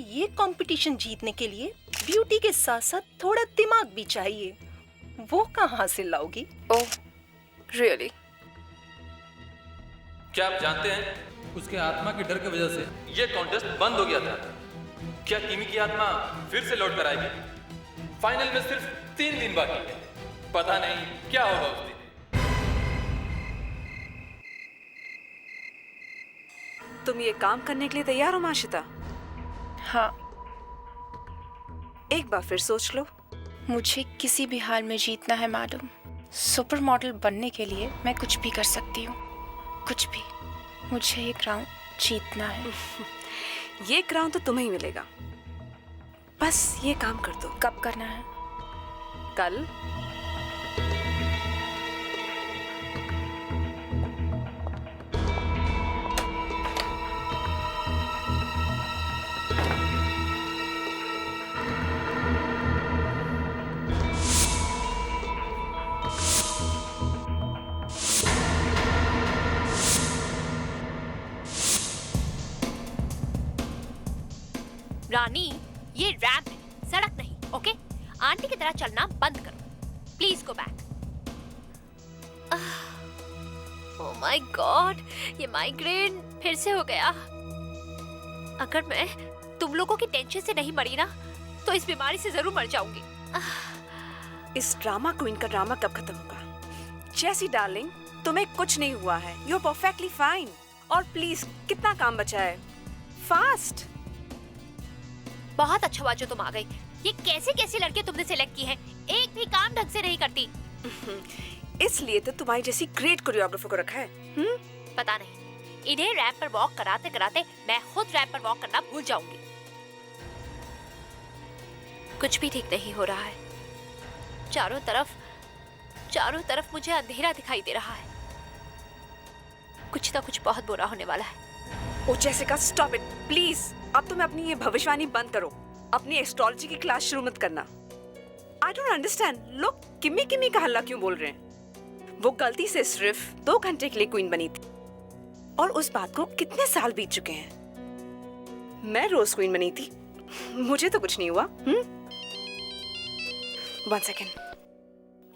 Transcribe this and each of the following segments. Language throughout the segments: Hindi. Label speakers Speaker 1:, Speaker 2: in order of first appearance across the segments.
Speaker 1: ये कंपटीशन जीतने के लिए ब्यूटी के साथ साथ थोड़ा दिमाग भी चाहिए। वो कहाँ से लाओगी?
Speaker 2: ओह, रियली?
Speaker 3: क्या आप जानते हैं
Speaker 4: उसके आत्मा की डर की वजह से
Speaker 3: ये कॉन्टेस्ट बंद हो गया था। क्या किमी की आत्मा फिर से लौट कर आएगी? फाइनल में सिर्फ 3 दिन बाकी है। पता नहीं क्या होगा उस दिन।
Speaker 2: तुम ये काम करने के लिए तैयार हो माशिता?
Speaker 1: हाँ।
Speaker 2: एक बार फिर सोच लो।
Speaker 5: मुझे किसी भी हाल में जीतना है मैडम। सुपर मॉडल बनने के लिए मैं कुछ भी कर सकती हूँ, कुछ भी। मुझे ये क्राउन जीतना है।
Speaker 2: ये क्राउन तो तुम्हें ही मिलेगा। बस ये काम कर दो।
Speaker 5: कब करना है?
Speaker 2: कल।
Speaker 6: रानी, ये रैंप है, सड़क नहीं, ओके? आंटी की तरह चलना बंद करो। Please go back. Oh my God, ये माइग्रेन फिर से हो गया। अगर मैं तुम लोगों की टेंशन से नहीं मरी ना, तो इस बीमारी से जरूर मर जाऊंगी।
Speaker 2: इस ड्रामा क्वीन का ड्रामा कब खत्म होगा? जैसी डार्लिंग, तुम्हें कुछ नहीं हुआ है। You are perfectly fine. और प्लीज, कितना काम बचा है? फास्ट।
Speaker 6: बहुत अच्छा हुआ जो तुम आ गई। ये कैसी कैसी लड़के तुमने सिलेक्ट की हैं? एक भी काम ढंग से नहीं करती।
Speaker 2: इसलिए तो तुम्हारी जैसी ग्रेट कोरियोग्राफर को रखा है।
Speaker 6: पता नहीं, इन्हें रैंप पर वॉक कराते कराते मैं खुद रैंप पर वॉक करना भूल जाऊंगी। कुछ भी ठीक नहीं हो रहा है। चारों तरफ मुझे अंधेरा दिखाई दे रहा है। कुछ ना कुछ बहुत बुरा होने वाला है।
Speaker 2: ओ जेसिका, स्टॉप इट प्लीज। अब तुम अपनी ये भविष्यवाणी बंद करो। अपनी एस्ट्रोलॉजी की क्लास शुरू मत करना। आई डोंट अंडरस्टैंड, लोग किमी किमी का हल्ला क्यों बोल रहे हैं? वो गलती से सिर्फ 2 घंटे के लिए क्वीन बनी थी, और उस बात को कितने साल बीत चुके हैं। मैं रोज क्वीन बनी थी, मुझे तो कुछ नहीं हुआ। 1 सेकेंड।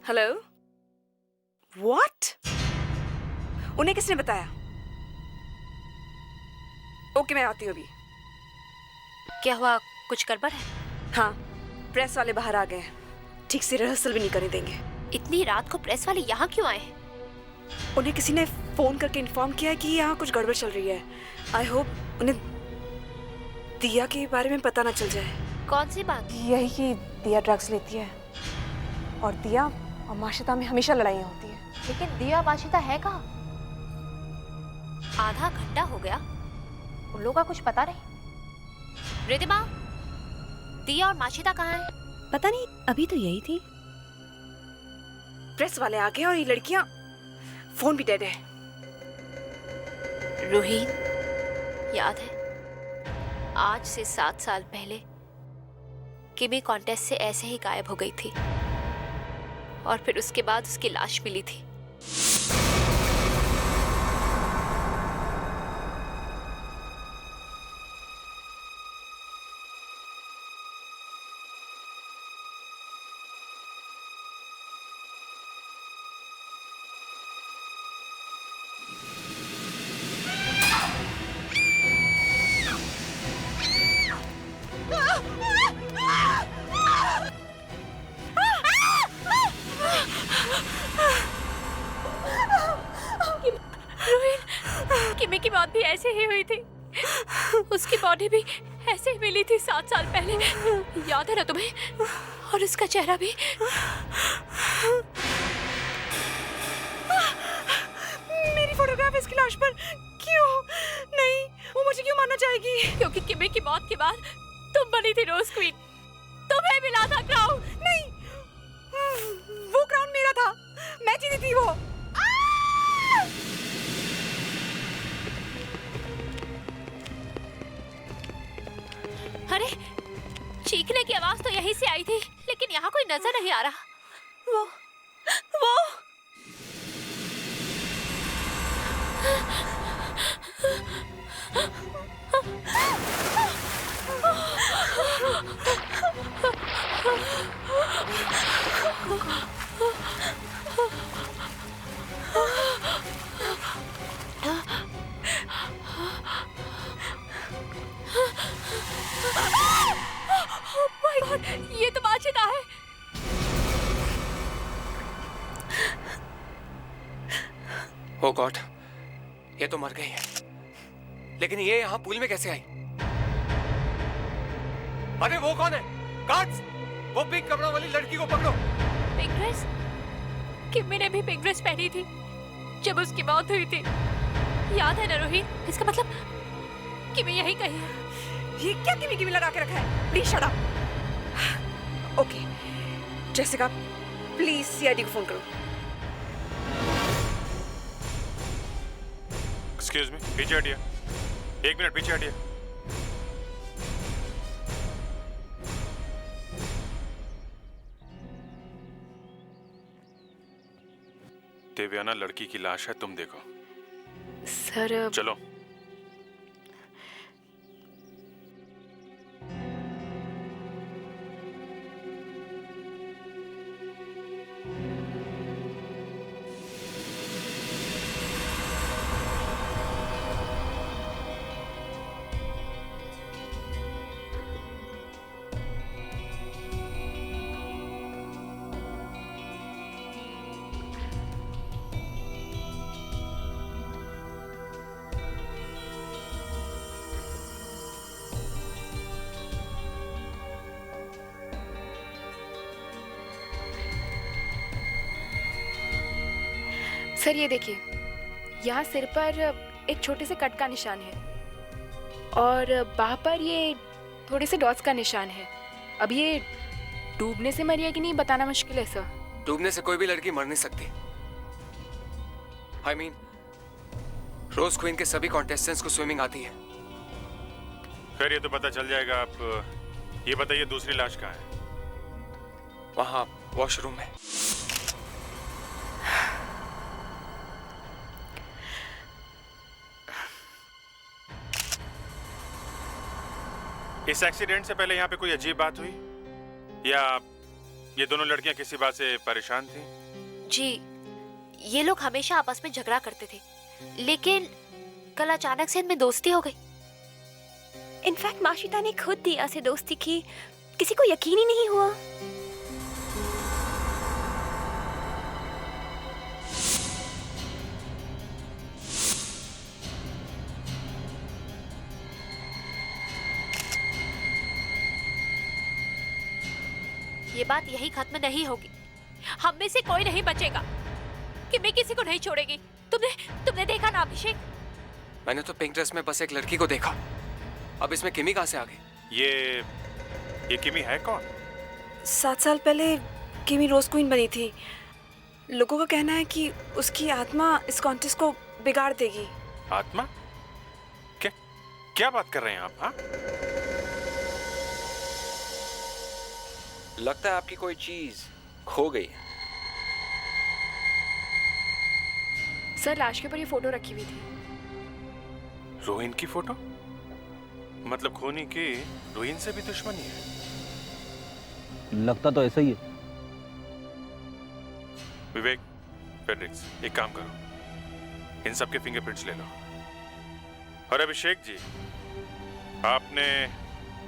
Speaker 2: Hello, what? उन्हें किसने बताया? ओके, मैं आती हूँ अभी।
Speaker 6: क्या हुआ, कुछ गड़बड़ है?
Speaker 2: हाँ, प्रेस वाले बाहर आ गए हैं। ठीक से रिहर्सल भी नहीं करने देंगे।
Speaker 6: इतनी रात को प्रेस वाले यहाँ क्यों आए?
Speaker 2: उन्हें किसी ने फोन करके इन्फॉर्म किया है कि यहाँ कुछ गड़बड़ चल रही है। आई होप उन्हें दिया के बारे में पता ना चल जाए।
Speaker 6: कौन सी बात?
Speaker 7: यही कि दिया ड्रग्स लेती है, और दिया और माशिता में हमेशा लड़ाइयाँ होती है।
Speaker 6: लेकिन दिया माशिता है कहाँ? आधा घंटा हो गया, उन लोगों का कुछ पता नहीं। रिद्धिमा, दिया और माशिता कहाँ हैं?
Speaker 1: पता नहीं, अभी तो यही थी।
Speaker 2: प्रेस वाले आ गए और ये लड़कियां, फोन भी डेड है।
Speaker 6: रोहिन, याद है आज से 7 साल पहले किमी कॉन्टेस्ट से ऐसे ही गायब हो गई थी, और फिर उसके बाद उसकी लाश मिली थी। किमी की मौत भी ऐसे ही हुई थी। उसकी बॉडी भी ऐसे ही मिली थी 7 साल पहले, याद है ना तुम्हें? और उसका चेहरा भी।
Speaker 2: मेरी फोटोग्राफ इसकी लाश पर क्यों? नहीं, वो मुझे क्यों मारना चाहेगी?
Speaker 6: क्योंकि किमी की मौत के बाद तुम बनी थी रोज क्वीन। तुम्हें मिला था क्राउन।
Speaker 2: नहीं, वो क्राउन मेरा था, मैं जीती थी वो।
Speaker 6: अरे, चीखने की आवाज तो यहीं से आई थी, लेकिन यहाँ कोई नजर नहीं आ रहा। वो ये तो माशिदा है।
Speaker 4: ओ गॉड, ये तो मर गई है, लेकिन ये यहाँ पूल में कैसे आई? अरे वो कौन है? गार्ड्स, वो पिंक कपड़ों वाली लड़की को पकड़ो।
Speaker 6: Pink dress? किम्मी ने भी पिंक ड्रेस पहनी थी जब उसकी मौत हुई थी, याद है ना रोहित? इसका मतलब किम्मी यही कही है।
Speaker 2: ये क्या किमी किमी लगा के रखा है? Please shut up. Okay Jessica, please CID को फोन करो।
Speaker 8: एक्सक्यूज मी, पीछे हटिए। 1 मिनट पीछे हटिए। देवयाना लड़की की लाश है, तुम देखो।
Speaker 6: सर
Speaker 8: चलो।
Speaker 5: सर ये देखिए, यहाँ सिर पर एक छोटे से कट का निशान है और बाह पर ये थोड़े से डॉट्स का निशान है। अब ये डूबने से मरी है कि नहीं बताना मुश्किल है सर।
Speaker 4: डूबने से कोई भी लड़की मर नहीं सकती। I mean, रोज क्वीन के सभी कॉन्टेस्टेंट्स को स्विमिंग आती है।
Speaker 8: खैर ये तो पता चल जाएगा। आप ये बताइए दूसरी लाश कहाँ है?
Speaker 4: वहाँ वॉशरूम में।
Speaker 8: इस एक्सीडेंट से पहले यहाँ पे कोई अजीब बात हुई या ये दोनों लड़कियां किसी बात से परेशान थी?
Speaker 6: जी, ये लोग हमेशा आपस में झगड़ा करते थे, लेकिन कल अचानक से इनमें दोस्ती हो गई।
Speaker 9: इनफैक्ट माशिदा ने खुद दिया से दोस्ती की, किसी को यकीन ही नहीं हुआ।
Speaker 6: ये बात यही खत्म नहीं होगी। हम में से कोई नहीं बचेगा कि मैं किसी को नहीं छोड़ेगी। तुमने देखा ना अभिषेक?
Speaker 4: मैंने तो पिंक ड्रेस में बस एक लड़की को देखा। अब इसमें किमी कहाँ से आ गई?
Speaker 8: ये किमी है कौन?
Speaker 2: 7 साल पहले किमी रोज क्वीन बनी थी। लोगों का कहना है कि उसकी आत्मा इस कॉन्टेस्ट को बिगाड़ देगी।
Speaker 8: आत्मा? क्या बात कर रहे हैं आप? हाँ,
Speaker 4: लगता है आपकी कोई चीज खो गई है।
Speaker 5: सर लाश के ऊपर ये फोटो रखी हुई थी।
Speaker 8: रोहिन की फोटो? मतलब खोनी की रोहिन से भी दुश्मनी है?
Speaker 10: लगता तो ऐसा ही है।
Speaker 8: विवेक, फेड्रिक्स, एक काम करो, इन सबके फिंगरप्रिंट्स ले लो। और अभिषेक जी, आपने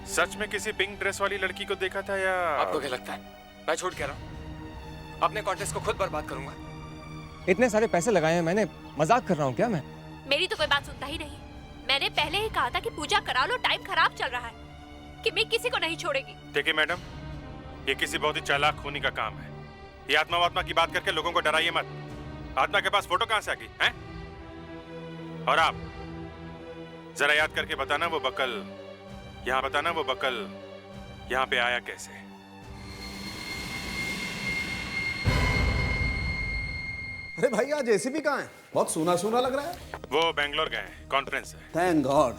Speaker 8: सच में किसी पिंक ड्रेस वाली लड़की को देखा था या?
Speaker 4: आपको क्या लगता है मैं झूठ कह रहा हूँ? अपने कॉन्टेस्ट को खुद बर्बाद करूंगा।
Speaker 11: इतने सारे पैसे लगाए हैं मैंने, मजाक कर रहा हूँ क्या मैं?
Speaker 6: मेरी तो कोई बात सुनता ही नहीं। मैंने पहले ही कहा था कि पूजा करा लो, टाइम खराब चल रहा है, कि मैं किसी को नहीं छोड़ेगी।
Speaker 8: देखिए मैडम, ये किसी बहुत ही चालाक खूनी का काम है। ये आत्मा की बात करके लोगों को डराइए मत। आत्मा के पास फोटो कहाँ से आ गई हैं? और आप जरा याद करके बताना वो बकल यहाँ पे आया कैसे?
Speaker 12: अरे भाई आज एसीपी कहाँ है? बहुत सूना सूना लग रहा है।
Speaker 8: वो बेंगलोर गए हैं, कॉन्फ्रेंस है।
Speaker 12: Thank God.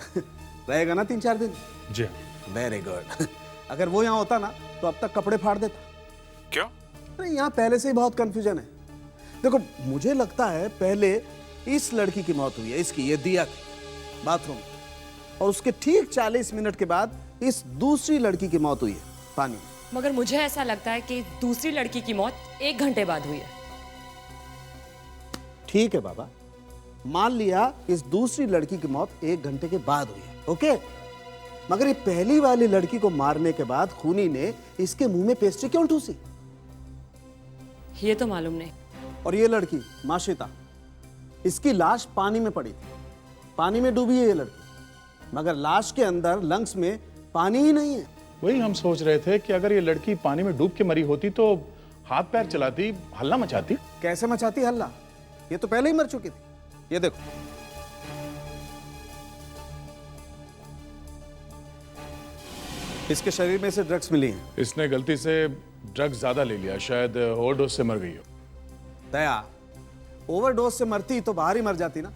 Speaker 12: रहेगा ना 3-4 दिन?
Speaker 8: जी।
Speaker 12: Very good. अगर वो यहाँ होता ना तो अब तक कपड़े फाड़ देता।
Speaker 8: क्यों?
Speaker 12: अरे यहाँ पहले से ही बहुत कंफ्यूजन है। देखो मुझे लगता है पहले इस लड़की की मौत हुई है, इसकी, ये दिया की, बाथरूम, और उसके ठीक 40 मिनट के बाद इस दूसरी लड़की की मौत हुई है पानी में।
Speaker 13: मगर मुझे ऐसा लगता है कि दूसरी लड़की की मौत 1 घंटे बाद हुई है।
Speaker 12: ठीक है बाबा, मान लिया इस दूसरी लड़की की मौत 1 घंटे के बाद हुई है, ओके। मगर ये पहली वाली लड़की को मारने के बाद खूनी ने इसके मुंह में पेस्ट्री क्यों ठूसी?
Speaker 13: ये तो मालूम नहीं।
Speaker 12: और ये लड़की माशिता, इसकी लाश पानी में पड़ी थी, पानी में डूबी है ये लड़की, मगर लाश के अंदर लंग्स में पानी ही नहीं है।
Speaker 14: वही हम सोच रहे थे कि अगर ये लड़की पानी में डूब के मरी होती तो हाथ पैर चलाती, हल्ला मचाती।
Speaker 12: कैसे मचाती हल्ला? ये तो पहले ही मर चुकी थी। ये देखो, इसके शरीर में से ड्रग्स मिली हैं।
Speaker 14: इसने गलती से ड्रग्स ज्यादा ले लिया, शायद ओवरडोज से मर गई हो।
Speaker 12: दया, ओवरडोज से मरती तो बाहर ही मर जाती ना,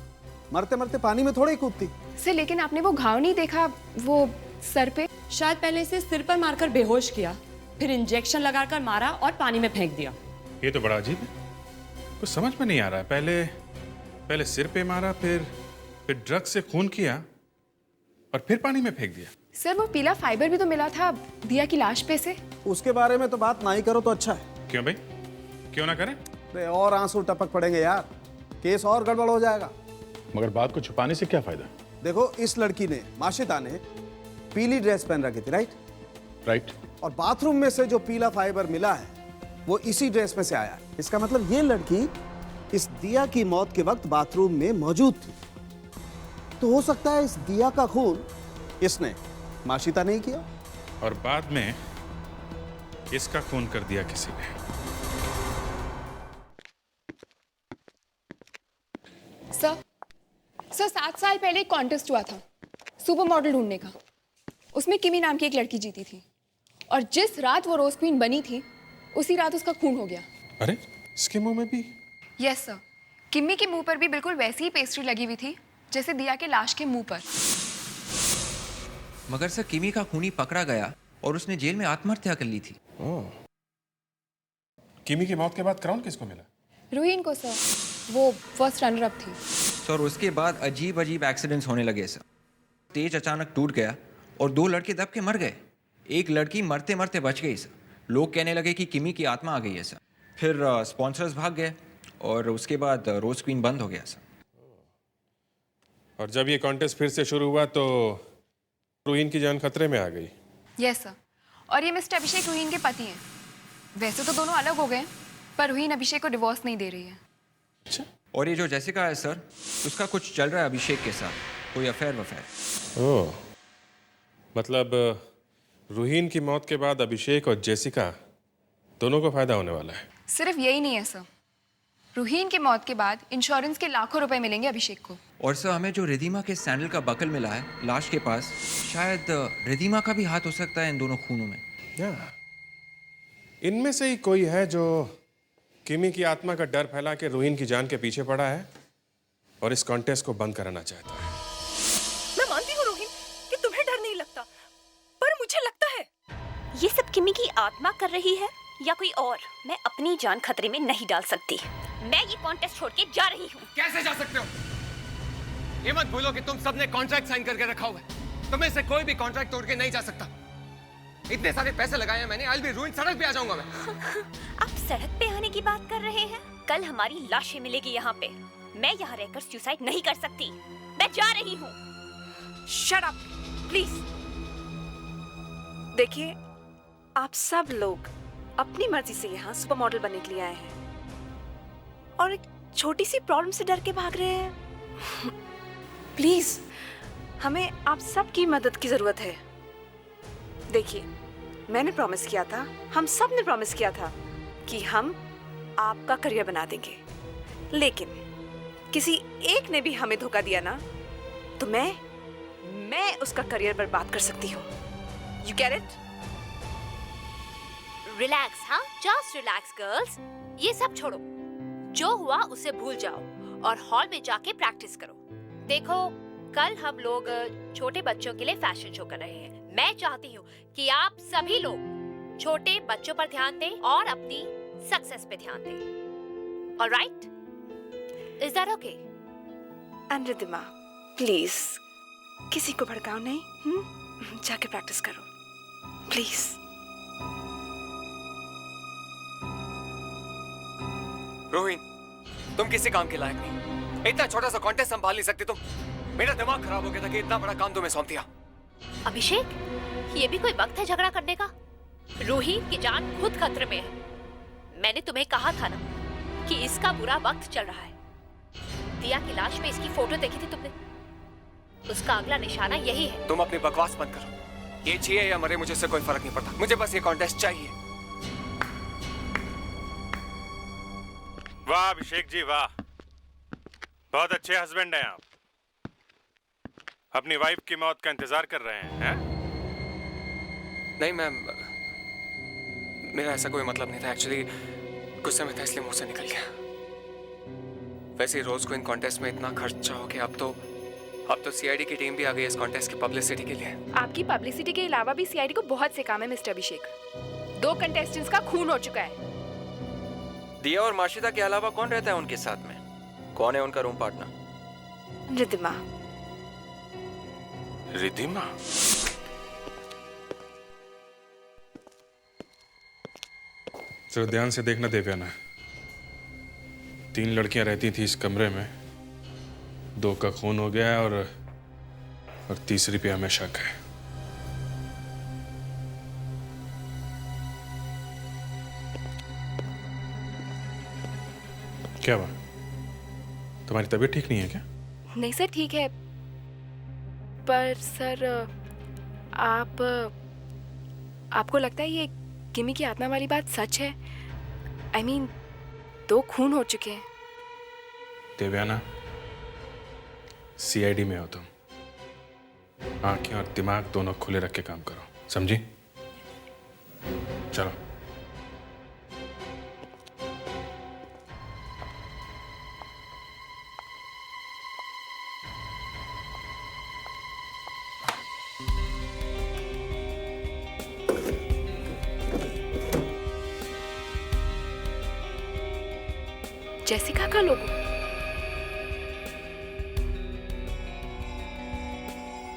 Speaker 12: मरते मरते पानी में थोड़ा ही कूदती।
Speaker 5: सर लेकिन आपने वो घाव नहीं देखा, वो सर पे?
Speaker 13: शायद पहले इसे सिर पर मारकर बेहोश किया, फिर इंजेक्शन लगाकर मारा और पानी में फेंक दिया।
Speaker 8: ये तो बड़ा अजीब है, कुछ समझ में नहीं आ रहा है। पहले सिर पे मारा, फिर ड्रग्स से खून किया और फिर पानी में फेंक दिया।
Speaker 5: सर वो पीला फाइबर भी तो मिला था दिया की लाश पे से।
Speaker 12: उसके बारे में तो बात ना ही करो तो अच्छा है।
Speaker 8: क्यों भाई, क्यों ना करें?
Speaker 12: अरे और आंसू टपक पड़ेंगे यार, केस और गड़बड़ हो जाएगा।
Speaker 14: मगर बात को छुपाने से क्या फायदा?
Speaker 12: देखो, इस लड़की ने, माशिता ने पीली ड्रेस पहन रखी थी, राइट? और बाथरूम में से जो पीला फाइबर मिला है वो इसी ड्रेस में से आया है। इसका मतलब ये लड़की इस दिया की मौत के वक्त बाथरूम में मौजूद थी। तो हो सकता है इस दिया का खून इसने माशिता नहीं किया
Speaker 8: और बाद में इसका खून कर दिया किसी ने।
Speaker 5: सर 7 साल पहले एक कॉन्टेस्ट हुआ था सुपर मॉडल ढूंढने का। उसमें किमी नाम की एक लड़की जीती थी और जिस रात वो रोज क्वीन बनी थी उसी रात उसका खून हो गया।
Speaker 8: अरे, इसके मुंह में भी?
Speaker 5: यस सर, किमी के मुंह पर भी बिल्कुल वैसी ही पेस्ट्री लगी हुई थी जैसे दिया के लाश के मुंह पर।
Speaker 15: मगर सर किमी का खूनी पकड़ा गया और उसने जेल में आत्महत्या कर ली थी।
Speaker 8: किमी की मौत के बाद क्राउन किसको मिला?
Speaker 5: रूहीन को सर, वो फर्स्ट रनर अप थी।
Speaker 15: सर उसके बाद अजीब अजीब एक्सीडेंट्स होने लगे सर। स्टेज अचानक टूट गया और 2 लड़के दब के मर गए। एक लड़की मरते मरते बच गई सर। लोग कहने लगे कि किमी की आत्मा आ गई है सर। फिर स्पॉन्सर्स भाग गए और उसके बाद रोज क्वीन बंद हो गया सर।
Speaker 8: और जब ये कॉन्टेस्ट फिर से शुरू हुआ तो रूहीन की जान खतरे में आ गई।
Speaker 5: यस सर, और ये मिस्टर अभिषेक रूहीन के पति हैं। वैसे तो दोनों अलग हो गए पर रूहीन अभिषेक को डिवोर्स नहीं दे रही है।
Speaker 8: अच्छा।
Speaker 15: और ये जो जेसिका है सर, उसका कुछ चल रहा है अभिषेक के साथ, कोई अफेयर।
Speaker 8: ओह, मतलब रूहीन की मौत के बाद अभिषेक और जेसिका दोनों को फायदा होने वाला है।
Speaker 5: सिर्फ यही नहीं है सर, रूहीन के मौत के बाद इंश्योरेंस के लाखों रुपए मिलेंगे अभिषेक को।
Speaker 15: और सर हमें जो रिधिमा के सैंडल का बकल मिला है लाश के पास, शायद रिधिमा का भी हाथ हो सकता है इन दोनों खूनों में।
Speaker 8: इनमें से ही कोई है जो किमी की आत्मा का डर फैला के रूहीन की जान के पीछे पड़ा है और इस कॉन्टेस्ट को बंद कराना चाहता है।
Speaker 1: मैं मानती हूँ रोहिन कि तुम्हें डर नहीं लगता, पर मुझे लगता है
Speaker 9: ये सब किमी की आत्मा कर रही है या कोई और। मैं अपनी जान खतरे में नहीं डाल सकती। मैं ये कॉन्टेस्ट छोड़ के जा रही हूँ।
Speaker 4: कैसे जा सकते हो? ये मत भूलो कि तुम सबने कॉन्ट्रैक्ट साइन करके रखा हुआ है। तुम्हें से कोई भी कॉन्ट्रैक्ट तोड़ के नहीं जा सकता। इतने सारे पैसे लगाए हैं मैंने, I'll be ruined, सड़क पे आ जाऊंगा मैं।
Speaker 9: आप सड़क पे आने की बात कर रहे हैं? कल हमारी लाशें मिलेगी यहाँ पे। मैं यहाँ रहकर सुसाइड नहीं कर सकती। मैं जा रही हूँ।
Speaker 2: Shut up please. देखिए, आप सब लोग अपनी मर्जी से यहाँ सुपर मॉडल बनने के लिए आए हैं और एक छोटी सी प्रॉब्लम से डर के भाग रहे हैं। प्लीज, हमें आप सब की मदद की जरूरत है। देखिए, मैंने प्रॉमिस किया था, हम सब ने प्रॉमिस किया था कि हम आपका करियर बना देंगे, लेकिन किसी एक ने भी हमें धोखा दिया ना, तो मैं उसका करियर बर्बाद कर सकती हूँ। You get it?
Speaker 6: रिलैक्स, हाँ, जस्ट रिलैक्स गर्ल्स। ये सब छोड़ो, जो हुआ उसे भूल जाओ और हॉल में जाके प्रैक्टिस करो। देखो, कल हम लोग छोटे बच्चों के लिए फैशन शो कर रहे हैं। मैं चाहती हूँ कि आप सभी लोग छोटे बच्चों पर ध्यान दें और अपनी सक्सेस पे ध्यान दें। Alright? Is that okay?
Speaker 2: And Ridhima, please किसी को भड़काओ नहीं।
Speaker 5: जाके प्रैक्टिस करो प्लीज।
Speaker 4: रोहिन, तुम किसी काम के लायक नहीं। इतना छोटा सा कॉन्टेस्ट संभाल नहीं सकते तुम। मेरा दिमाग खराब हो गया था कि इतना बड़ा काम तुम्हें सौंप दिया।
Speaker 6: अभिषेक, ये भी कोई वक्त है झगड़ा करने का? रोहित की जान खुद खतरे में है। मैंने तुम्हें कहा था ना कि इसका बुरा वक्त चल रहा है। दिया की लाश में इसकी फोटो देखी थी तुमने? उसका अगला निशाना यही है।
Speaker 4: तुम अपनी बकवास बंद करो। ये जिए या मरे मुझे इससे कोई फर्क नहीं पड़ता। मुझे बस ये कॉन्टेस्ट चाहिए।
Speaker 8: वाह अभिषेक जी वाह, बहुत अच्छे हस्बैंड हैं आप। अपनी वाइफ की मौत का इंतजार कर रहे हैं?
Speaker 4: नहीं मैम, मेरा ऐसा कोई मतलब नहीं था। एक्चुअली गुस्से में था इसलिए मुंह से निकल गया। वैसे ही रोज को इन कॉन्टेस्ट में इतना खर्चा हो गया। अब तो सीआईडी की टीम भी आ गई इस कॉन्टेस्ट की पब्लिसिटी के लिए।
Speaker 5: आपकी पब्लिसिटी के अलावा भी सीआईडी को बहुत से काम है मिस्टर अभिषेक। 2 कंटेस्टेंट्स का खून हो चुका है।
Speaker 15: दिया और माशिदा के अलावा कौन रहता है उनके साथ में? कौन है उनका रूम पार्टनर?
Speaker 5: रिद्धिमा।
Speaker 8: रिद्धिमा?
Speaker 16: जरा ध्यान से देखना देवयाना। 3 लड़कियां रहती थी इस कमरे में, 2 का खून हो गया है और तीसरी पे हमें शक है। क्या हुआ? तुम्हारी तबीयत ठीक नहीं है क्या?
Speaker 5: नहीं सर, ठीक है। पर सर आपको लगता है ये किमी की आत्मा वाली बात सच है? I mean, 2 खून हो चुके हैं।
Speaker 16: देवयाना, सीआईडी में हो तुम। आंखें और दिमाग दोनों खुले रख के काम करो, समझी? चलो।
Speaker 5: जेसिका का लोगो।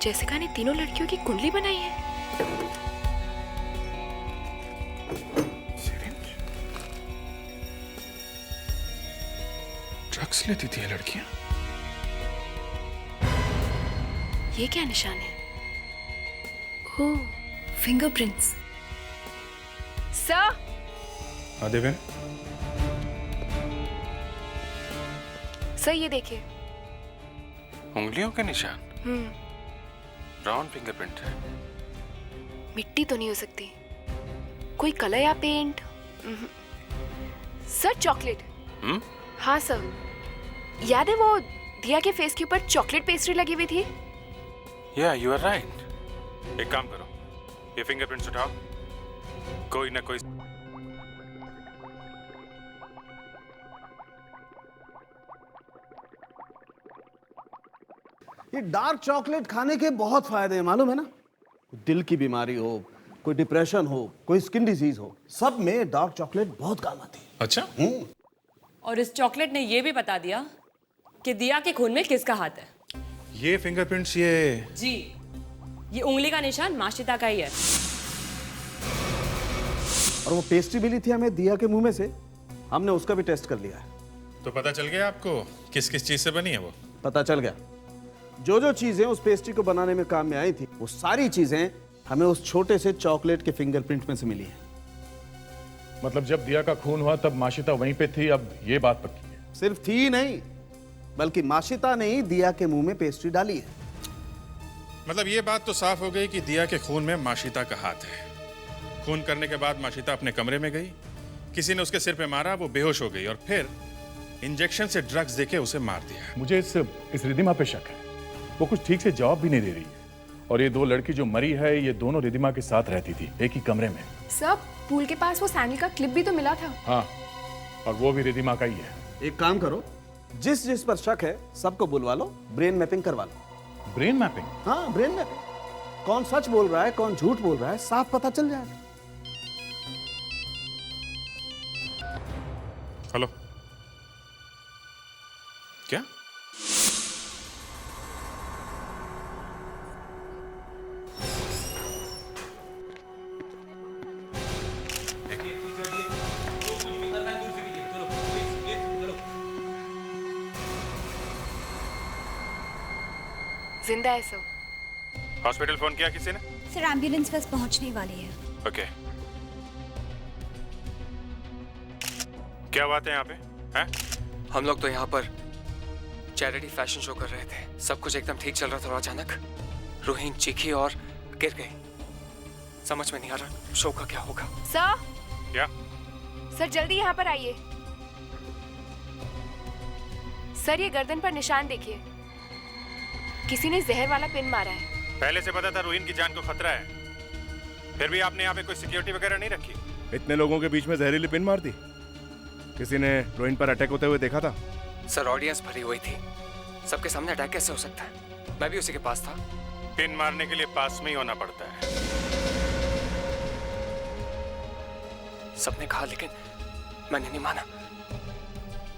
Speaker 5: जेसिका ने तीनों लड़कियों की कुंडली बनाई है।
Speaker 16: ड्रग्स लेती थी ये लड़कियां।
Speaker 5: ये क्या निशान है? ओह, फिंगरप्रिंट्स। सर।
Speaker 16: हाँ देवेन।
Speaker 5: सर ये देखिए।
Speaker 16: उंगलियों के निशान। ब्राउन फिंगरप्रिंट है।
Speaker 5: मिट्टी तो नहीं हो सकती। कोई कलर या पेंट? Sir chocolate. हाँ सर, याद है वो दिया के फेस के ऊपर चॉकलेट पेस्ट्री लगी हुई थी?
Speaker 8: या यू आर राइट। एक काम करो, ये फिंगरप्रिंट्स उठाओ। कोई ना कोई
Speaker 12: ये डार्क चॉकलेट खाने के बहुत फायदे हैं, मालूम है ना? दिल की बीमारी हो, कोई डिप्रेशन हो, कोई स्किन डिजीज हो, सब में डार्क चॉकलेट बहुत काम आती है।
Speaker 16: अच्छा?
Speaker 13: और इस चॉकलेट ने ये भी बता दिया कि दिया के खून में किसका हाथ है।
Speaker 16: ये फिंगरप्रिंट्स ये
Speaker 13: जी, ये उंगली का निशान माशिता का ही है।
Speaker 12: और वो पेस्ट्री मिली थी हमें दिया के मुंह में से, हमने उसका भी टेस्ट कर लिया है।
Speaker 16: तो पता चल गया आपको किस किस चीज से बनी है वो?
Speaker 12: पता चल गया। जो जो चीजें उस पेस्ट्री को बनाने में काम में आई थी, वो सारी चीजें हमें उस छोटे से चॉकलेट के फिंगरप्रिंट में से मिली है।
Speaker 14: मतलब जब दिया का खून हुआ तब माशिता वहीं पे थी, अब ये बात पक्की है?
Speaker 12: सिर्फ थी नहीं, बल्कि माशिता ने ही दिया के मुंह में पेस्ट्री डाली है।
Speaker 16: मतलब ये बात तो साफ हो गई कि दिया के खून में माशिता का हाथ है। खून करने के बाद माशिता अपने कमरे में गई, किसी ने उसके सिर पे मारा, वो बेहोश हो गई और फिर इंजेक्शन से ड्रग्स देके उसे मार दिया।
Speaker 14: मुझे इस रिद्धिमा पे शक है। वो कुछ ठीक से जवाब भी नहीं दे रही है। और ये 2 लड़की जो मरी है, ये दोनों रिद्धिमा के साथ रहती थी, एक ही कमरे में।
Speaker 5: सर, पूल के पास वो सैंडल का क्लिप भी तो मिला था।
Speaker 14: हाँ, और वो भी रिद्धिमा का ही है।
Speaker 12: एक काम करो, जिस जिस पर शक है सबको बुलवा लो, ब्रेन मैपिंग करवा लो।
Speaker 14: Brain mapping?
Speaker 12: हाँ, ब्रेन मैपिंग। कौन सच बोल रहा है, कौन झूठ बोल रहा है, साफ पता चल जाएगा।
Speaker 16: हेलो, क्या?
Speaker 5: जिंदा है सर।
Speaker 8: हॉस्पिटल फोन किया किसी ने?
Speaker 9: सर एम्बुलेंस बस पहुंचने वाली है।
Speaker 8: ओके। क्या बात है यहाँ पे? हैं?
Speaker 4: हम लोग तो यहाँ पर चैरिटी फैशन शो कर रहे थे। सब कुछ एकदम ठीक चल रहा था और अचानक रोहिन चीखी और गिर गई। समझ में नहीं आ रहा शो का क्या होगा।
Speaker 5: सर।
Speaker 8: क्या?
Speaker 5: सर जल्दी यहाँ पर आइए। सर ये गर्दन पर निशान देखिए, किसी ने जहर वाला पिन मारा है।
Speaker 8: पहले से पता था रोहिन की जान को खतरा है, फिर भी आपने यहाँ पे कोई सिक्योरिटी वगैरह नहीं रखी?
Speaker 14: इतने लोगों के बीच में जहरीली पिन मार दी? किसी ने रोहिन पर अटैक होते हुए देखा था?
Speaker 4: सर ऑडियंस भरी हुई थी, सबके सामने अटैक कैसे हो सकता है? मैं भी उसी के पास था।
Speaker 8: पिन मारने के लिए पास में ही होना पड़ता है।
Speaker 4: सबने कहा लेकिन मैंने नहीं माना।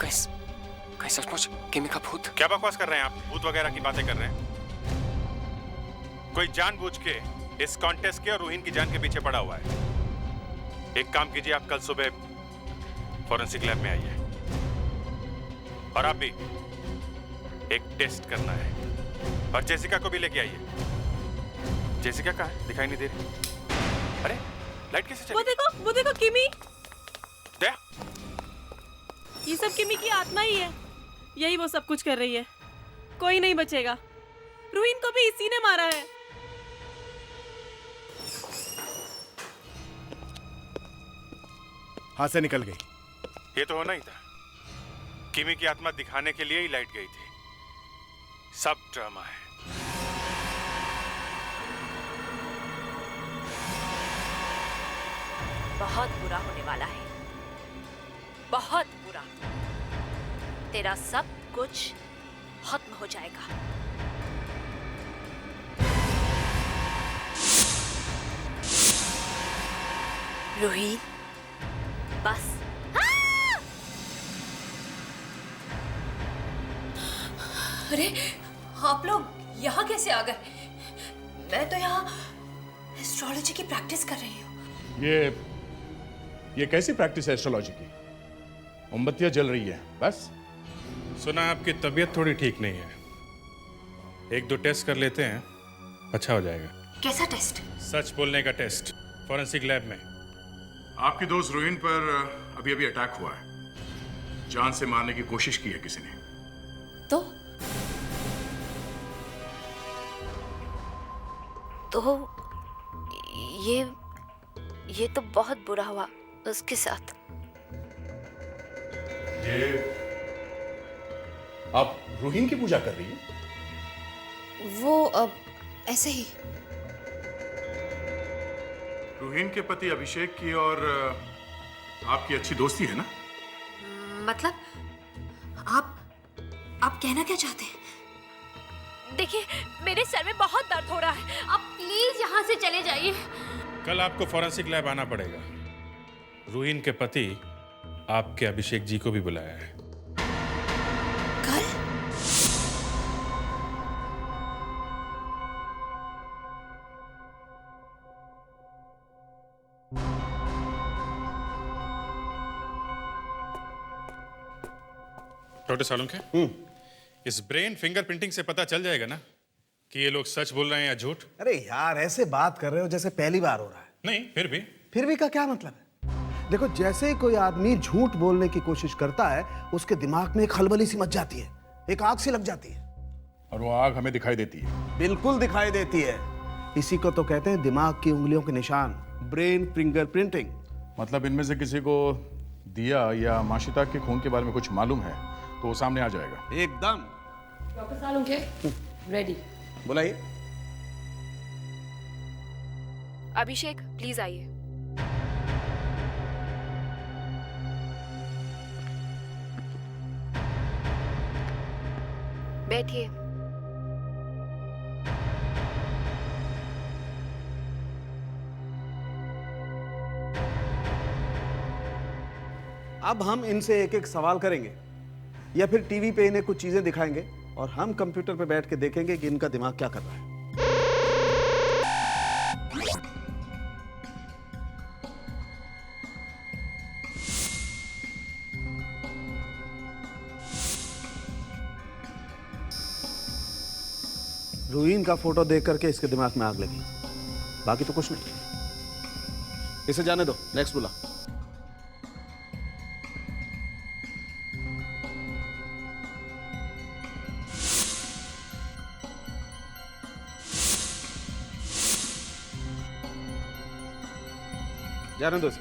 Speaker 4: कहीं सचमुच किमी का भूत?
Speaker 8: क्या बकवास कर रहे हैं आप? भूत वगैरह की बातें कर रहे हैं? कोई जानबूझ के इस कॉन्टेस्ट के और रोहिन की जान के पीछे पड़ा हुआ है। एक काम कीजिए, आप कल सुबह फॉरेंसिक लैब में आइए और आप भी एक टेस्ट करना है। और जेसिका को भी लेके आइए। जेसिका कहाँ है? दिखाई नहीं दे रही। अरे लाइट कैसे चली?
Speaker 17: वो देखो किमी।
Speaker 8: दया,
Speaker 17: ये सब किमी की आत्मा ही है, यही वो सब कुछ कर रही है। कोई नहीं बचेगा। रोहिन को भी इसी ने मारा है।
Speaker 14: हाथ से निकल गई।
Speaker 8: ये तो होना ही था। किमी की आत्मा दिखाने के लिए ही लाइट गई थी। सब ड्रामा है।
Speaker 6: बहुत बुरा होने वाला है, बहुत बुरा। तेरा सब कुछ खत्म हो जाएगा। रोहित, बस।
Speaker 18: अरे आप लोग यहाँ कैसे आ गए? मैं तो यहाँ एस्ट्रोलॉजी की प्रैक्टिस कर रही हूँ।
Speaker 14: ये कैसी प्रैक्टिस है एस्ट्रोलॉजी की? मोमबत्तियां जल रही है बस।
Speaker 16: सुना आपकी तबीयत थोड़ी ठीक नहीं है, एक दो टेस्ट कर लेते हैं, अच्छा हो जाएगा।
Speaker 18: कैसा टेस्ट?
Speaker 16: सच बोलने का टेस्ट, फॉरेंसिक लैब में। आपकी दोस्त रोहिन पर अभी अभी अटैक हुआ है। जान से मारने की कोशिश की है किसी ने।
Speaker 6: तो ये तो बहुत बुरा हुआ उसके साथ।
Speaker 14: ये आप रोहिन की पूजा कर रही हैं?
Speaker 18: वो ऐसे ही।
Speaker 16: रोहिन के पति अभिषेक की और आपकी अच्छी दोस्ती है ना?
Speaker 18: मतलब आप कहना क्या चाहते हैं?
Speaker 6: देखिए, मेरे सर में बहुत दर्द हो रहा है, आप प्लीज यहाँ से चले जाइए।
Speaker 16: कल आपको फॉरेंसिक लैब आना पड़ेगा। रोहिन के पति आपके अभिषेक जी को भी बुलाया है।
Speaker 18: कल?
Speaker 16: डॉक्टर सालुंखे, इस ब्रेन फिंगरप्रिंटिंग से पता चल जाएगा ना कि ये लोग सच बोल रहे हैं या झूठ?
Speaker 12: अरे यार ऐसे बात कर रहे हो जैसे पहली बार हो रहा है।
Speaker 16: नहीं, फिर भी
Speaker 12: का क्या मतलब है? देखो, जैसे ही कोई आदमी झूठ बोलने की कोशिश करता है उसके दिमाग में एक खलबली सी मच जाती है, एक आग सी लग जाती है।
Speaker 14: और वो आग हमें दिखाई देती है।
Speaker 12: बिल्कुल दिखाई देती है। इसी को तो कहते हैं दिमाग की उंगलियों के निशान, ब्रेन फिंगरप्रिंटिंग।
Speaker 14: मतलब इनमें से किसी को दिया या माशिता के खून के बारे में कुछ मालूम है तो वो सामने आ जाएगा।
Speaker 12: एकदम।
Speaker 13: Doctor Salunkhe, ready.
Speaker 12: बुलाइए।
Speaker 5: अभिषेक प्लीज आइए। बैठिए।
Speaker 12: अब हम इनसे एक एक सवाल करेंगे या फिर टीवी पे इन्हें कुछ चीजें दिखाएंगे और हम कंप्यूटर पे बैठ के देखेंगे कि इनका दिमाग क्या कर रहा है। रूहीन का फोटो देख करके इसके दिमाग में आग लगी, बाकी तो कुछ नहीं। इसे जाने दो, नेक्स्ट बुला। जाने दो इसे,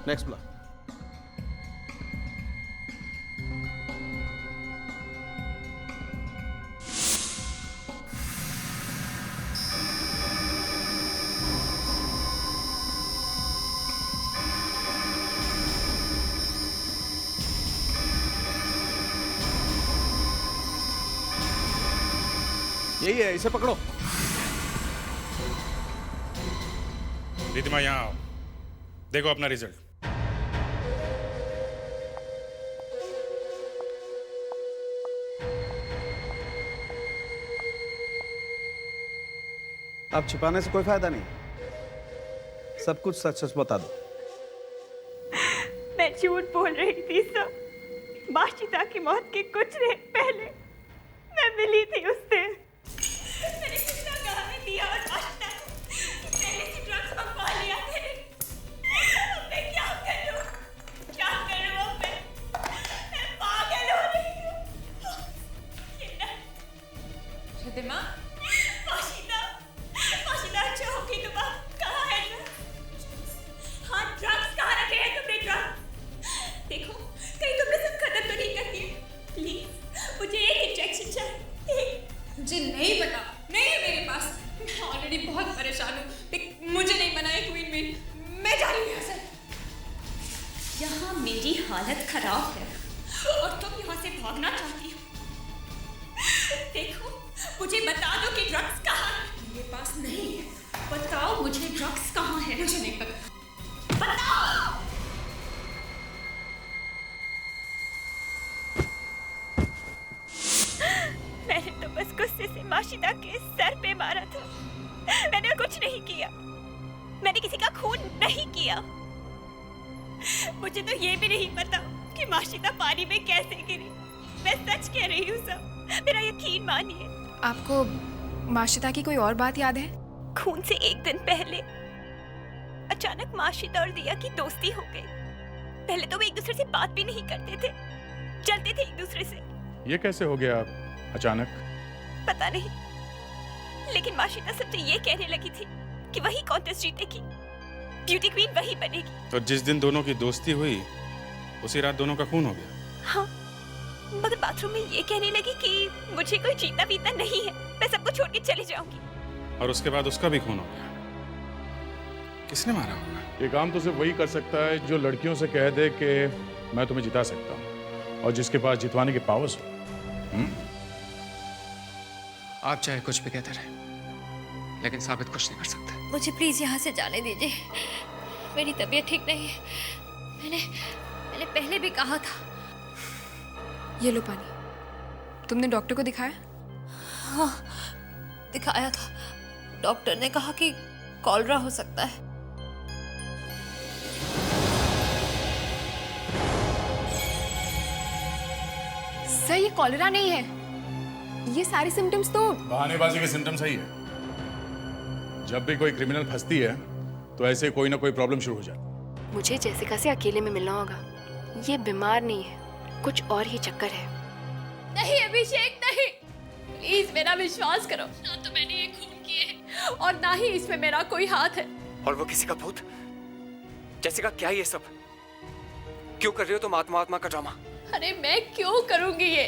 Speaker 12: नेक्स्ट बुला। यही है, इसे पकड़ो।
Speaker 16: रिधिमा यहाँ आओ, देखो अपना रिजल्ट।
Speaker 12: अब छिपाने से कोई फायदा नहीं, सब कुछ सच सच बता दो।
Speaker 9: मैं झूठ बोल रही थी सब। माशिता की मौत के कुछ देर पहले मैं मिली थी उससे। मैंने कितना गहना दिया और माशिता को पहले से ड्रग्स मंगवा लिया थे। अब मैं क्या करूं? क्या करूं अब मैं पागल हो रही हूं। ये ना
Speaker 18: रिधिमा,
Speaker 9: माशिता अच्छा होगी तुम कहाँ है ड्रग्स? हाँ ड्रग्स कहाँ रखे हैं तुमने ड्रग्स? देखो कहीं तुमने सब खत्म तो नहीं कर दिए। प्लीज मुझे एक इंजेक्शन चाहिए।
Speaker 18: मुझे नहीं पता, नहीं है मेरे पास। मैं ऑलरेडी बहुत परेशान हूँ। देख, मुझे नहीं पता है क्वीन मेरी, मैं जा रही हूँ यहाँ से।
Speaker 9: यहाँ मेरी हालत खराब है और तुम यहाँ से भागना चाहती हो। देखो मुझे बता दो कि ड्रग्स कहाँ है।
Speaker 18: मेरे पास नहीं है।
Speaker 9: बताओ मुझे ड्रग्स कहाँ है।
Speaker 18: मुझे नहीं पता।
Speaker 9: बताओ। मैंने तो बस गुस्से से माशिता के सर पे मारा था। मैंने कुछ नहीं किया। मैंने किसी का खून नहीं किया। मुझे तो ये भी नहीं पता कि माशिता पानी में कैसे गिरी। मैं सच कह रही हूँ सब, मेरा यकीन मानिए।
Speaker 5: आपको माशिता की कोई और बात याद है?
Speaker 9: खून से एक दिन पहले अचानक माशिता और दिया की दोस्ती हो गई। पहले तो वो एक दूसरे से बात भी नहीं करते थे, चलते थे एक दूसरे से।
Speaker 14: ये कैसे हो गया अचानक?
Speaker 9: पता नहीं, लेकिन माशिता सबसे ये कहने लगी थी कि वही कॉन्टेस्ट जीतेगी, ब्यूटी क्वीन वही बनेगी।
Speaker 16: तो जिस दिन दोनों की दोस्ती हुई उसी रात दोनों का खून हो गया।
Speaker 9: हाँ, मगर बाथरूम में ये कहने लगी कि मुझे कोई जीतना बीतना नहीं है, मैं सबको छोड़ के चली जाऊंगी।
Speaker 16: और उसके बाद उसका भी खून हो गया। किसने मारा होगा?
Speaker 14: ये काम तो सिर्फ वही कर सकता है जो लड़कियों से कह दे कि मैं तुम्हें जिता सकता हूँ और जिसके पास जितवाने के पावर्स हो।
Speaker 4: आप चाहे कुछ भी कहते रहे, लेकिन साबित कुछ नहीं कर सकते।
Speaker 6: मुझे प्लीज यहाँ से जाने दीजिए। मेरी तबीयत ठीक नहीं है। मैंने पहले भी कहा था।
Speaker 5: ये लो पानी। तुमने डॉक्टर को दिखाया?
Speaker 6: हाँ, दिखाया था। डॉक्टर ने कहा कि कॉलरा हो सकता है।
Speaker 5: सर, ये कॉलरा नहीं है। ये सारे सिम्टम्स तो
Speaker 14: बहानेबाजी के सिम्टम्स ही है। जब भी कोई क्रिमिनल फंसती है तो ऐसे कोई ना कोई प्रॉब्लम शुरू हो जाती।
Speaker 5: मुझे जेसिका से अकेले में मिलना होगा। ये बीमार नहीं है, कुछ और ही चक्कर है।
Speaker 18: नहीं अभिषेक, नहीं, प्लीज मेरा विश्वास करो। ना तो मैंने ये खून किए हैं और ना ही इसमें मेरा कोई हाथ है।
Speaker 4: और वो किसी का भूत? जेसिका, क्या ये सब क्यों कर रही हो तुम? आत्मा का ड्रामा।
Speaker 18: अरे मैं क्यों करूंगी ये?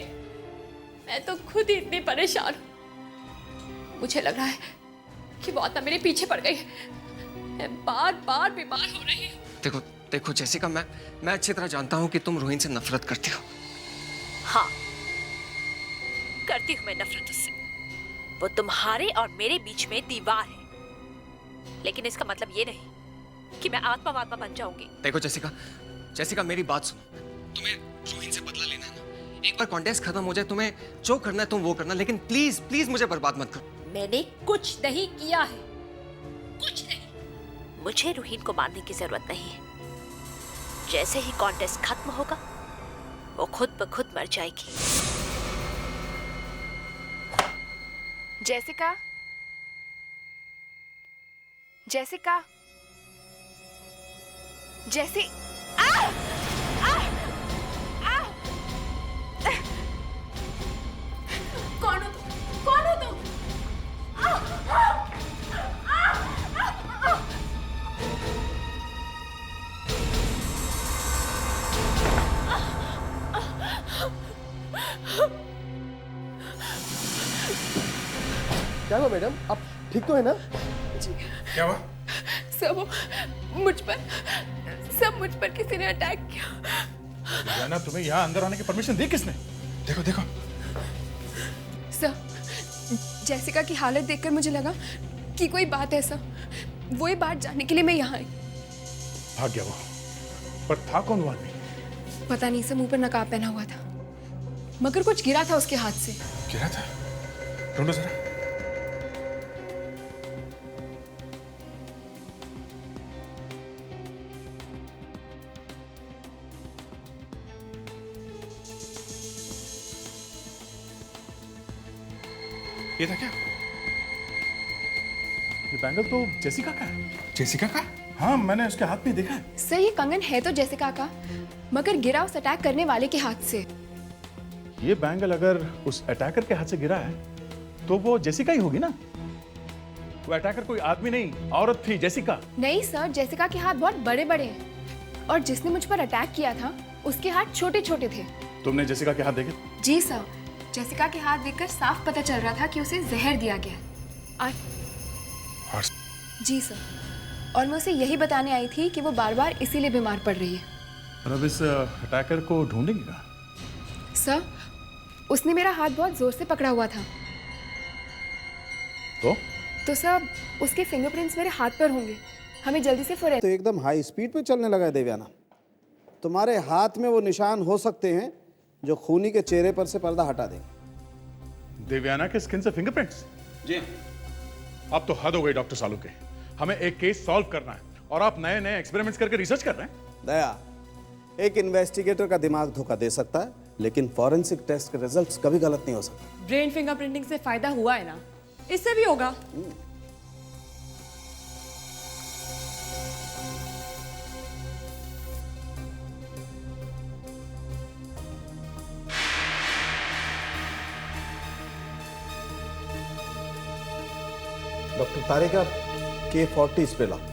Speaker 18: मैं तो खुद ही इतनी परेशान हूँ। मुझे लग रहा है कि वो आत्मा मेरे पीछे पड़ गई। मैं बार बार बीमार हो रही हूँ।
Speaker 4: देखो जेसिका, मैं अच्छी तरह जानता हूँ कि तुम रूहीन से नफरत करती हो।
Speaker 6: हाँ, करती हूँ मैं नफरत उससे। वो तुम्हारे और मेरे बीच में दीवार है, लेकिन इसका मतलब ये नहीं कि मैं आत्मा बन जाऊंगी।
Speaker 4: देखो जेसिका, मेरी बात सुनो। तुम्हें रूहीन से बदला लेना है ना? एक बार कॉन्टेस्ट खत्म हो जाए, तुम्हें जो करना है तुम वो करना, लेकिन प्लीज प्लीज मुझे बर्बाद मत करो।
Speaker 6: मैंने कुछ नहीं किया है, कुछ नहीं। मुझे रूहीन को मारने की जरूरत नहीं है। जैसे ही कॉन्टेस्ट खत्म होगा वो खुद ब खुद मर जाएगी।
Speaker 5: जेसिका, जेसिका, जेसी,
Speaker 18: कौन हो तुम? कौन हो तुम?
Speaker 12: क्या हुआ मैडम, आप ठीक तो है ना?
Speaker 16: क्या हुआ?
Speaker 18: सब मुझ पर किसी ने अटैक किया।
Speaker 16: जाना, तुम्हें यहाँ अंदर आने की परमिशन दी किसने? देखो देखो।
Speaker 18: सर, जेसिका की हालत देखकर मुझे लगा कि कोई बात है सर। वही बात जानने के लिए मैं यहाँ आई।
Speaker 16: भाग गया वो, पर था कौन वो आदमी?
Speaker 18: पता नहीं सर, मुंह पर नकाब पहना हुआ था, मगर कुछ गिरा था उसके हाथ से।
Speaker 16: गिरा था? ढूंढो जरा। ये था क्या?
Speaker 14: ये बैंगल तो जेसिका का है।
Speaker 16: जेसिका का?
Speaker 14: हाँ, मैंने उसके हाथ में देखा है।
Speaker 18: सर, ये कंगन है तो जेसिका का, मगर गिरा उस अटैक करने वाले के हाथ से।
Speaker 14: ये बैंगल अगर उस अटैकर के हाथ से गिरा है तो वो जेसिका ही होगी ना? वो अटैकर कोई आदमी नहीं, औरत थी, जेसिका।
Speaker 18: नहीं सर, जेसिका के हाथ बहुत बड़े बड़े हैं और जिसने मुझ पर अटैक किया था उसके हाथ छोटे छोटे थे।
Speaker 14: तुमने जेसिका के हाथ देखे?
Speaker 18: जी सर, जेसिका के हाथ देखकर साफ पता चल रहा था कि उसे जहर दिया गया है। जी सर, और मैं उसे यही बताने आई थी कि वो बार बार इसीलिए बीमार पड़ रही है।
Speaker 14: और अब इस अटैकर को ढूंढेंगे कहाँ?
Speaker 18: सर, उसने मेरा हाथ बहुत जोर से पकड़ा हुआ था। तो सर, उसके फिंगरप्रिंट्स मेरे हाथ पर होंगे। हमें जल्दी से
Speaker 12: तो एकदम हाई स्पीड पे चलने लगा है देवयाना। तुम्हारे हाथ में वो निशान हो सकते हैं जो खूनी के चेहरे पर से पर्दा हटा देंगे।
Speaker 14: देवयाना के स्किन से फिंगरप्रिंट्स?
Speaker 16: जी।
Speaker 14: अब तो हद हो गई डॉक्टर सालू के। हमें एक केस सॉल्व करना है और आप नए नए एक्सपेरिमेंट्स करके रिसर्च कर रहे हैं।
Speaker 12: दया, एक इन्वेस्टिगेटर का दिमाग धोखा दे सकता है, लेकिन फॉरेंसिक टेस्ट के रिजल्ट्स कभी गलत नहीं हो सकते।
Speaker 13: ब्रेन फिंगरप्रिंटिंग से फायदा हुआ है ना, इससे भी होगा।
Speaker 12: डॉक्टर तारिका, K40 इस पे लाओ।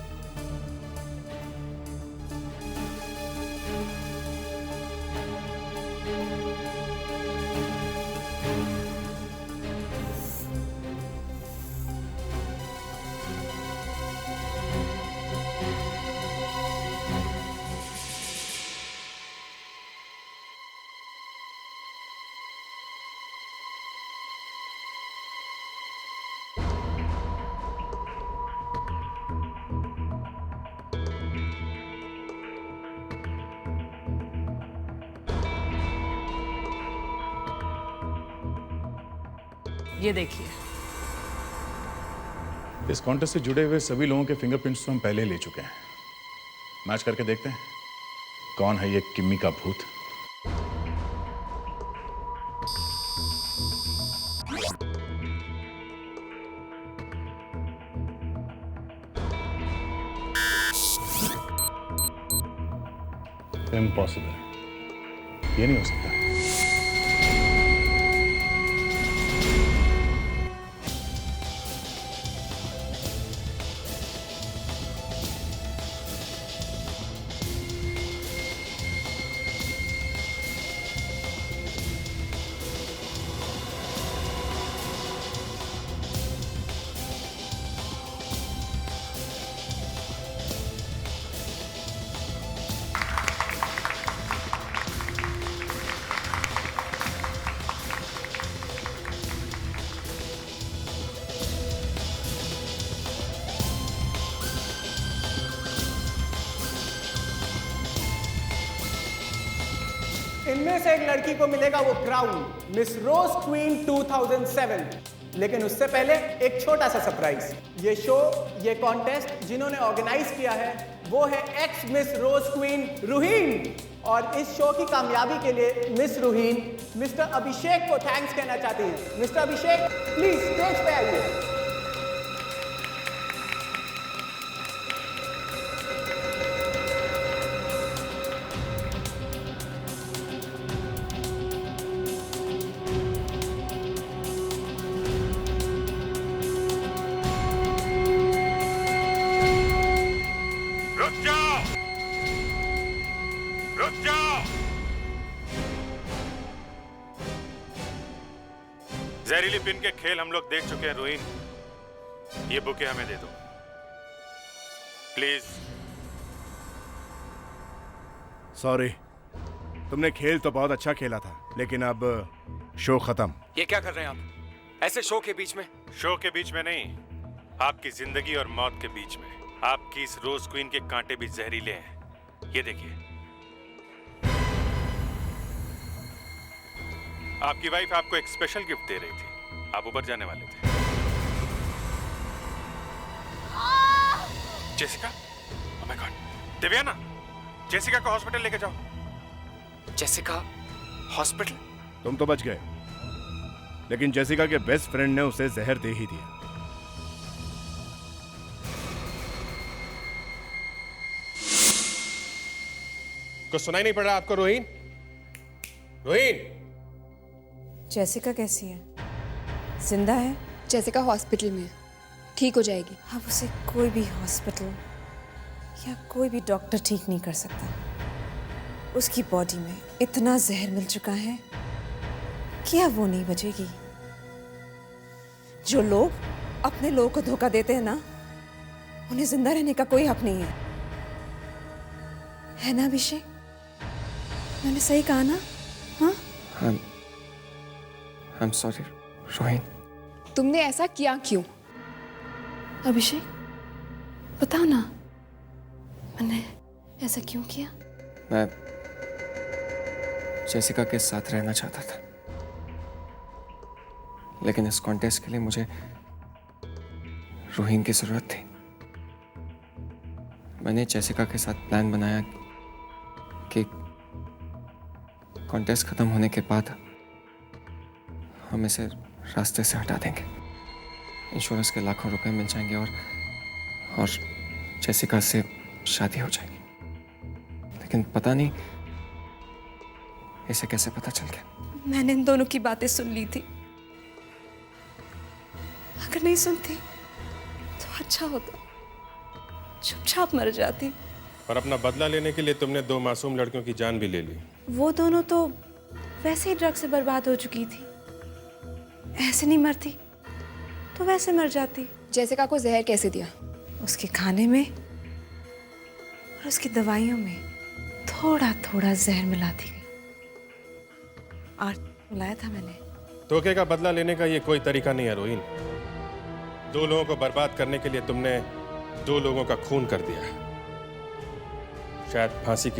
Speaker 13: ये देखिए,
Speaker 14: इस कॉन्टेस्ट से जुड़े हुए सभी लोगों के फिंगरप्रिंट्स तो हम पहले ले चुके हैं। मैच करके देखते हैं कौन है ये किम्मी का भूत। इम्पॉसिबल, ये नहीं हो सकता।
Speaker 19: इनमें से एक लड़की को मिलेगा वो क्राउन, मिस रोज क्वीन 2007। लेकिन उससे पहले एक छोटा सा सरप्राइज। ये शो, ये कॉन्टेस्ट जिन्होंने ऑर्गेनाइज किया है वो है एक्स मिस रोज क्वीन रूहीन। और इस शो की कामयाबी के लिए मिस रूहीन मिस्टर अभिषेक को थैंक्स कहना चाहती हैं। मिस्टर अभिषेक प्लीज स्टेज पे आइए।
Speaker 16: जहरीली पिन के खेल हम लोग देख चुके हैं रूहीन। ये बुके हमें दे दो प्लीज।
Speaker 14: सॉरी, तुमने खेल तो बहुत अच्छा खेला था, लेकिन अब शो खत्म।
Speaker 4: ये क्या कर रहे हैं आप ऐसे शो के बीच में?
Speaker 16: शो के बीच में नहीं, आपकी जिंदगी और मौत के बीच में। आपकी इस रोज क्वीन के कांटे भी जहरीले हैं। ये देखिए, आपकी वाइफ आपको एक स्पेशल गिफ्ट दे रही थी। आप ऊपर जाने वाले थे। Jessica, oh my God, Divyana, Jessica को हॉस्पिटल लेके जाओ।
Speaker 4: Jessica hospital?
Speaker 14: तुम तो बच गए, लेकिन जेसिका के बेस्ट फ्रेंड ने उसे जहर दे ही दिया।
Speaker 16: कुछ सुनाई नहीं पड़ रहा आपको रूहीन? रूहीन,
Speaker 7: जेसिका कैसी है? जिंदा है?
Speaker 5: जेसिका हॉस्पिटल में, ठीक हो जाएगी।
Speaker 7: अब उसे कोई भी हॉस्पिटल या कोई भी डॉक्टर ठीक नहीं कर सकता। उसकी बॉडी में इतना जहर मिल चुका है कि अब वो नहीं बचेगी। जो लोग अपने लोगों को धोखा देते हैं ना, उन्हें जिंदा रहने का कोई हक नहीं है ना अभिषेक? मैंने सही कहा ना? हाँ?
Speaker 4: I'm sorry, Rohin.
Speaker 5: तुमने ऐसा किया क्यों?
Speaker 7: अभिषेक बताओ ना, मैंने ऐसा क्यों किया?
Speaker 4: मैं जेसिका के साथ रहना चाहता था, लेकिन इस कॉन्टेस्ट के लिए मुझे रोहिन की जरूरत थी। मैंने जेसिका के साथ प्लान बनाया कि कॉन्टेस्ट खत्म होने के बाद हम इसे रास्ते से हटा देंगे। इंश्योरेंस के लाखों रुपए मिल जाएंगे और जेसिका से शादी हो जाएगी। लेकिन पता नहीं इसे कैसे पता चल गया।
Speaker 7: मैंने इन दोनों की बातें सुन ली थी। अगर नहीं सुनती तो अच्छा होता, चुपचाप मर जाती।
Speaker 16: और अपना बदला लेने के लिए तुमने 2 मासूम लड़कियों की जान भी ले ली।
Speaker 7: वो दोनों तो वैसे ही ड्रग से बर्बाद हो चुकी थी। ऐसे नहीं मरती तो वैसे मर जाती।
Speaker 5: जेसिका को जहर कैसे दिया?
Speaker 7: उसके खाने में और उसकी दवाइयों में थोड़ा थोड़ा जहर मिलाती गई और मिलाया था मैंने।
Speaker 16: धोखे का बदला लेने का ये कोई तरीका नहीं है रोहिन। 2 लोगों को बर्बाद करने के लिए तुमने 2 लोगों का खून कर दिया। शायद फांसी की